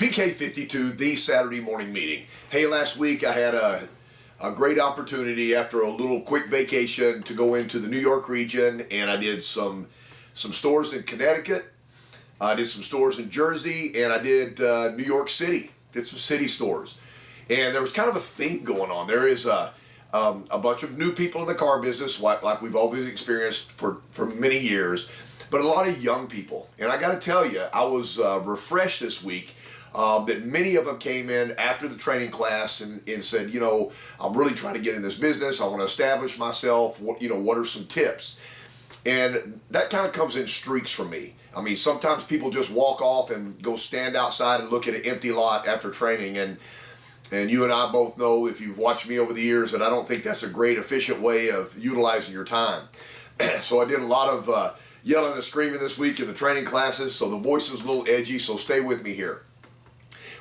PK52, the Saturday morning meeting. Hey, last week I had a great opportunity after a little quick vacation to go into the New York region, and I did some stores in Connecticut, I did some stores in Jersey, and I did New York City, did some city stores. And there was kind of a theme going on. There is a bunch of new people in the car business, like we've always experienced for many years, but a lot of young people. And I got to tell you, I was refreshed this week that many of them came in after the training class and said, you know, I'm really trying to get in this business. I want to establish myself. What are some tips? And that kind of comes in streaks for me. I mean, sometimes people just walk off and go stand outside and look at an empty lot after training. And you and I both know, if you've watched me over the years, that I don't think that's a great, efficient way of utilizing your time. So I did a lot of yelling and screaming this week in the training classes, so the voice is a little edgy, so stay with me here.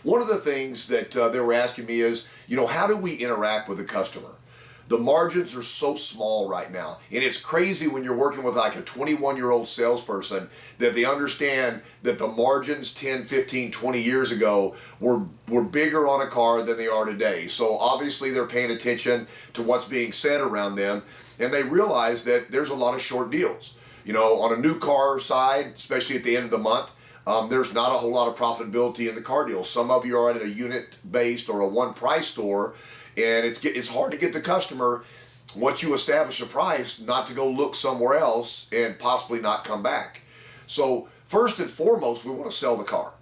One of the things that they were asking me is, you know, how do we interact with the customer? The margins are so small right now, and it's crazy when you're working with like a 21-year-old salesperson that they understand that the margins 10, 15, 20 years ago were bigger on a car than they are today. So obviously they're paying attention to what's being said around them, and they realize that there's a lot of short deals. You know, on a new car side, especially at the end of the month, there's not a whole lot of profitability in the car deals. Some of you are at a unit-based or a one-price store, and it's hard to get the customer, once you establish a price, not to go look somewhere else and possibly not come back. So first and foremost, we want to sell the car.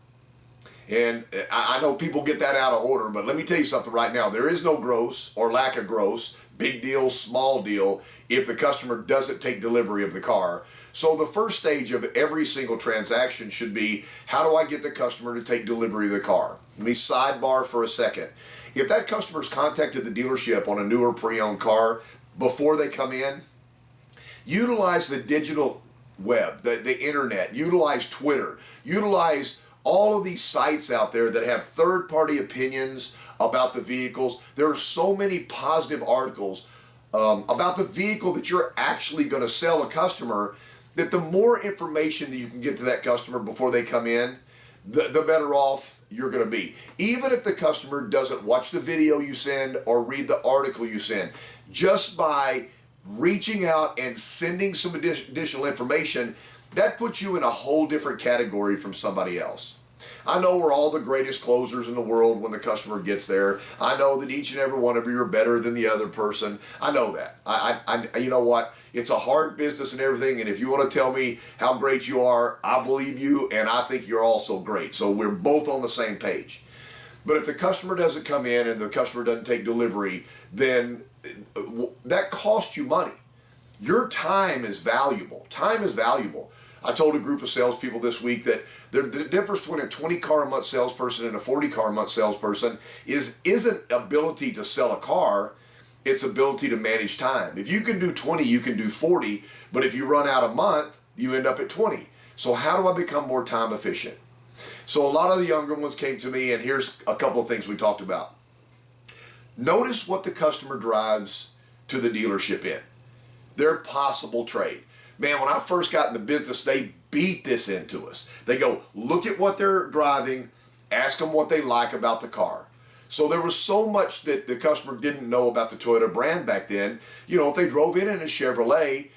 And I know people get that out of order, but let me tell you something right now. There is no gross or lack of gross, big deal, small deal, if the customer doesn't take delivery of the car. So the first stage of every single transaction should be, how do I get the customer to take delivery of the car? Let me sidebar for a second. If that customer's contacted the dealership on a newer pre-owned car before they come in, utilize the digital web, the internet, utilize Twitter, utilize all of these sites out there that have third-party opinions about the vehicles. There are so many positive articles about the vehicle that you're actually going to sell a customer, that the more information that you can get to that customer before they come in, the better off you're going to be. Even if the customer doesn't watch the video you send or read the article you send, just by reaching out and sending some additional information, that puts you in a whole different category from somebody else. I know we're all the greatest closers in the world when the customer gets there. I know that each and every one of you are better than the other person. I know that. You know what? It's a hard business and everything, and if you want to tell me how great you are, I believe you, and I think you're also great. So we're both on the same page. But if the customer doesn't come in and the customer doesn't take delivery, then that costs you money. Your time is valuable. Time is valuable. I told a group of salespeople this week that the difference between a 20-car a month salesperson and a 40-car a month salesperson isn't ability to sell a car, it's ability to manage time. If you can do 20, you can do 40, but if you run out a month, you end up at 20. So how do I become more time efficient? So a lot of the younger ones came to me, and here's a couple of things we talked about. Notice what the customer drives to the dealership in. Their possible trade. Man, when I first got in the business, they beat this into us. They go, look at what they're driving, ask them what they like about the car. So there was so much that the customer didn't know about the Toyota brand back then. You know, if they drove in a Chevrolet,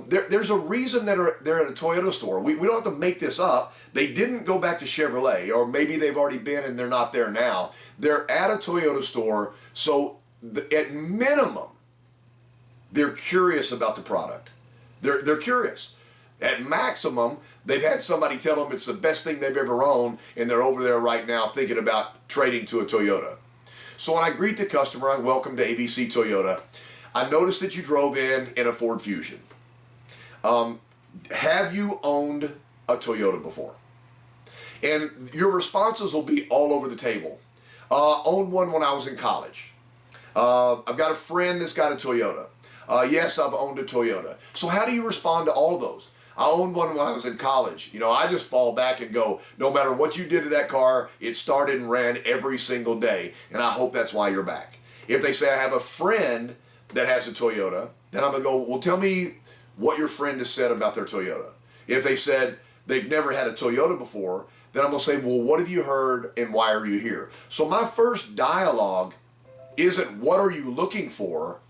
there's a reason that they're at a Toyota store. We don't have to make this up. They didn't go back to Chevrolet, or maybe they've already been and they're not there now. They're at a Toyota store, so at minimum, they're curious about the product. They're curious. At maximum, they've had somebody tell them it's the best thing they've ever owned, and they're over there right now thinking about trading to a Toyota. So when I greet the customer, I welcome to ABC Toyota. I noticed that you drove in a Ford Fusion. Have you owned a Toyota before? And your responses will be all over the table. Owned one when I was in college. I've got a friend that's got a Toyota. Yes, I've owned a Toyota. So how do you respond to all of those? I owned one when I was in college. You know, I just fall back and go, no matter what you did to that car, it started and ran every single day. And I hope that's why you're back. If they say I have a friend that has a Toyota, then I'm going to go, well, tell me what your friend has said about their Toyota. If they said they've never had a Toyota before, then I'm going to say, well, what have you heard and why are you here? So my first dialogue isn't what are you looking for,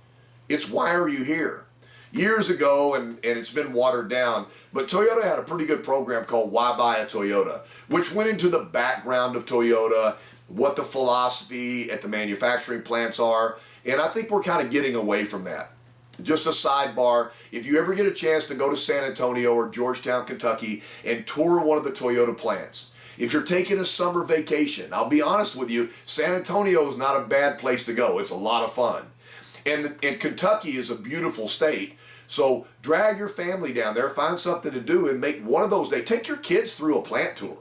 it's why are you here? Years ago, and it's been watered down, but Toyota had a pretty good program called Why Buy a Toyota, which went into the background of Toyota, what the philosophy at the manufacturing plants are, and I think we're kind of getting away from that. Just a sidebar, if you ever get a chance to go to San Antonio or Georgetown, Kentucky, and tour one of the Toyota plants, if you're taking a summer vacation, I'll be honest with you, San Antonio is not a bad place to go. It's a lot of fun. And Kentucky is a beautiful state, so drag your family down there, find something to do, and make one of those days. Take your kids through a plant tour.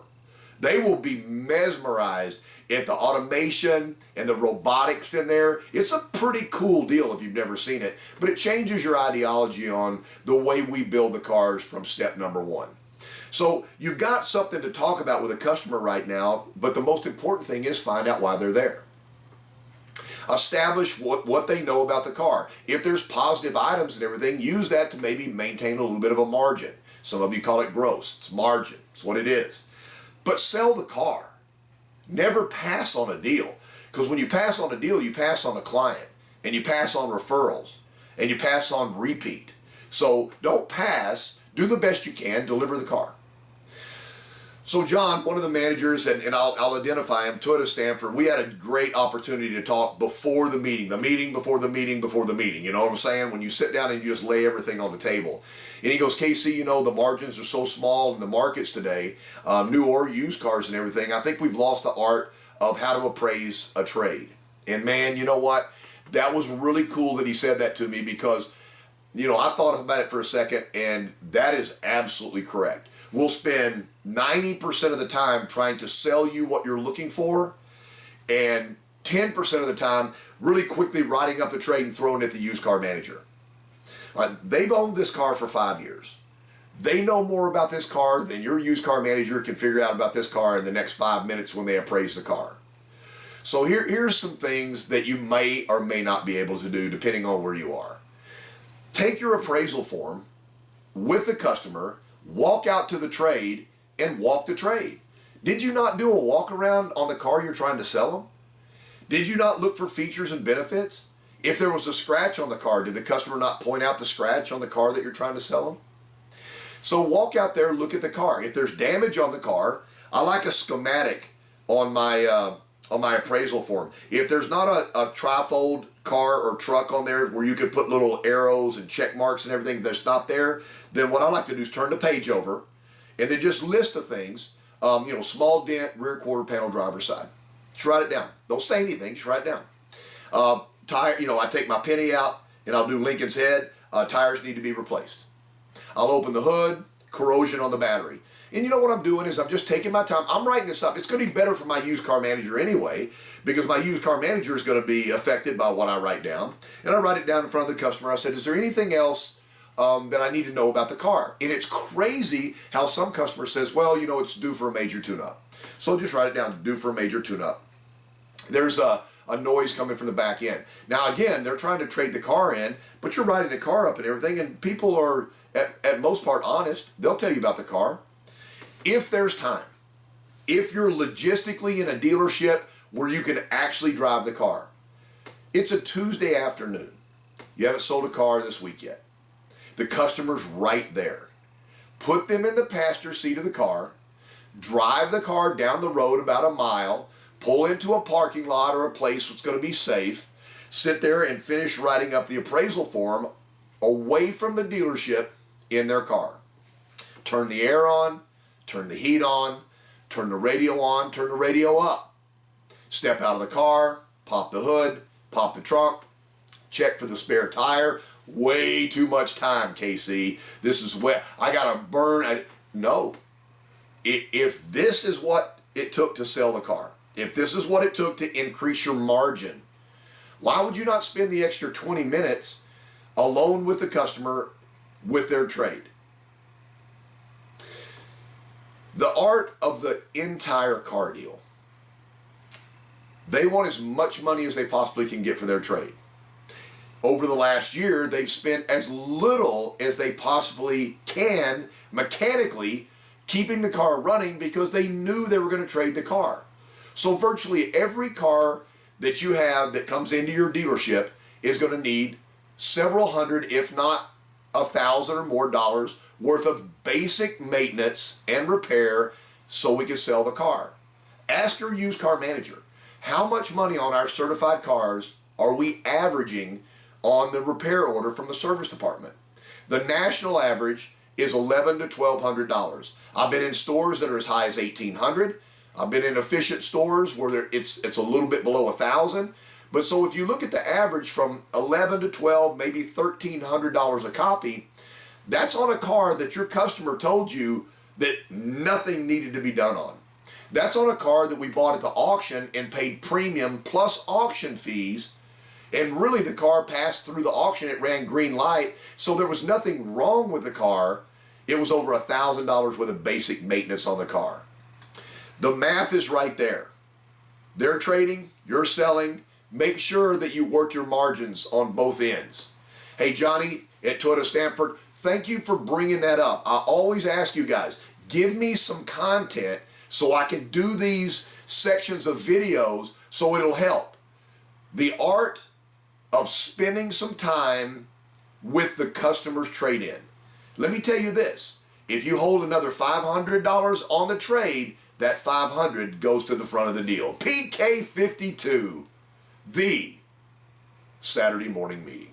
They will be mesmerized at the automation and the robotics in there. It's a pretty cool deal if you've never seen it, but it changes your ideology on the way we build the cars from step number one. So you've got something to talk about with a customer right now, but the most important thing is find out why they're there. Establish what they know about the car. If there's positive items and everything, use that to maybe maintain a little bit of a margin. Some of you call it gross. It's margin. It's what it is. But sell the car. Never pass on a deal. Because when you pass on a deal, you pass on the client. And you pass on referrals. And you pass on repeat. So don't pass. Do the best you can. Deliver the car. So John, one of the managers, and I'll identify him, Toyota Stanford, we had a great opportunity to talk before the meeting before the meeting before the meeting. You know what I'm saying? When you sit down and you just lay everything on the table. And he goes, Casey, you know, the margins are so small in the markets today, new or used cars and everything. I think we've lost the art of how to appraise a trade. And man, you know what? That was really cool that he said that to me because, you know, I thought about it for a second, and that is absolutely correct. We'll spend 90% of the time trying to sell you what you're looking for, and 10% of the time really quickly writing up the trade and throwing it at the used car manager. They've owned this car for 5 years. They know more about this car than your used car manager can figure out about this car in the next 5 minutes when they appraise the car. So here's some things that you may or may not be able to do depending on where you are. Take your appraisal form with the customer, walk out to the trade, and walk the trade. Did you not do a walk around on the car you're trying to sell them? Did you not look for features and benefits? If there was a scratch on the car, did the customer not point out the scratch on the car that you're trying to sell them? So walk out there, look at the car. If there's damage on the car, I like a schematic on my appraisal form. If there's not a trifold car or truck on there where you could put little arrows and check marks and everything that's not there, then what I like to do is turn the page over and then just list the things, small dent, rear quarter panel, driver's side. Just write it down. Don't say anything, just write it down. Tire, I take my penny out and I'll do Lincoln's head. Tires need to be replaced. I'll open the hood, corrosion on the battery. And you know what I'm doing is I'm just taking my time. I'm writing this up. It's going to be better for my used car manager anyway, because my used car manager is going to be affected by what I write down. And I write it down in front of the customer. I said, is there anything else that I need to know about the car? And it's crazy how some customer says, well, it's due for a major tune-up. So just write it down, due for a major tune-up. There's a noise coming from the back end. Now, again, they're trying to trade the car in, but you're writing the car up and everything, and people are, at most part, honest. They'll tell you about the car. If there's time, if you're logistically in a dealership where you can actually drive the car, it's a Tuesday afternoon. You haven't sold a car this week yet. The customer's right there. Put them in the passenger seat of the car, drive the car down the road about a mile, pull into a parking lot or a place that's going to be safe, sit there and finish writing up the appraisal form away from the dealership in their car. Turn the air on, turn the heat on, turn the radio up. Step out of the car, pop the hood, pop the trunk, check for the spare tire. Way too much time, KC. This is wet. I got to burn. No. If this is what it took to sell the car, if this is what it took to increase your margin, why would you not spend the extra 20 minutes alone with the customer with their trade? The art of the entire car deal. They want as much money as they possibly can get for their trade. Over the last year, they've spent as little as they possibly can mechanically keeping the car running because they knew they were going to trade the car. So virtually every car that you have that comes into your dealership is going to need several hundred, if not $1,000 or more dollars worth of basic maintenance and repair so we can sell the car. Ask your used car manager, how much money on our certified cars are we averaging on the repair order from the service department? The national average is $1,100 to $1,200. I've been in stores that are as high as $1,800. I've been in efficient stores where it's a little bit below $1,000. But so if you look at the average from $1,100 to $1,200, maybe $1,300 a copy, that's on a car that your customer told you that nothing needed to be done on. That's on a car that we bought at the auction and paid premium plus auction fees. And really the car passed through the auction, it ran green light, so there was nothing wrong with the car. It was over $1,000 worth of basic maintenance on the car. The math is right there. They're trading, you're selling. Make sure that you work your margins on both ends. Hey, Johnny at Toyota Stanford, thank you for bringing that up. I always ask you guys, give me some content so I can do these sections of videos so it'll help. The art of spending some time with the customer's trade-in. Let me tell you this, if you hold another $500 on the trade, that $500 goes to the front of the deal. PK52, the Saturday morning meeting.